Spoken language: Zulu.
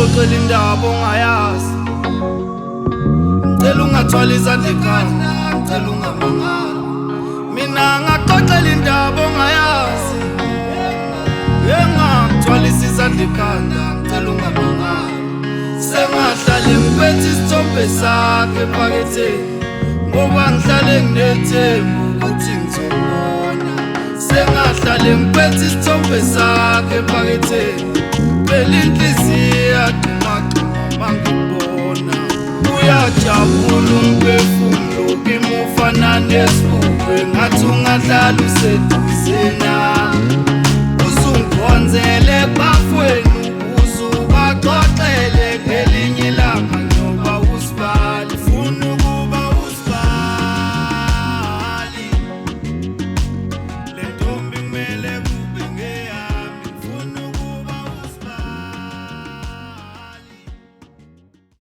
ngixoxele indaba ongayazi. Ngicela ungathwali izandla ekhanda, ngicela ungamangala. Mina ngaxoxela indaba ongayazi. Ngithwalisa izandla ekhanda, ngicela ungamangala. Sengahlale ngiphethe isithombe sakhe ephaketheni, ngoba ngihlale nginethemba ukuthi ngizobona. Sengahlale ngiphethe isithombe sakhe ephaketheni, phela inhliziyo yadumagduma mangibona. Uyajabula umphefumulo kimi ufana nesibukwe, ngathi ungadlala useduze nami.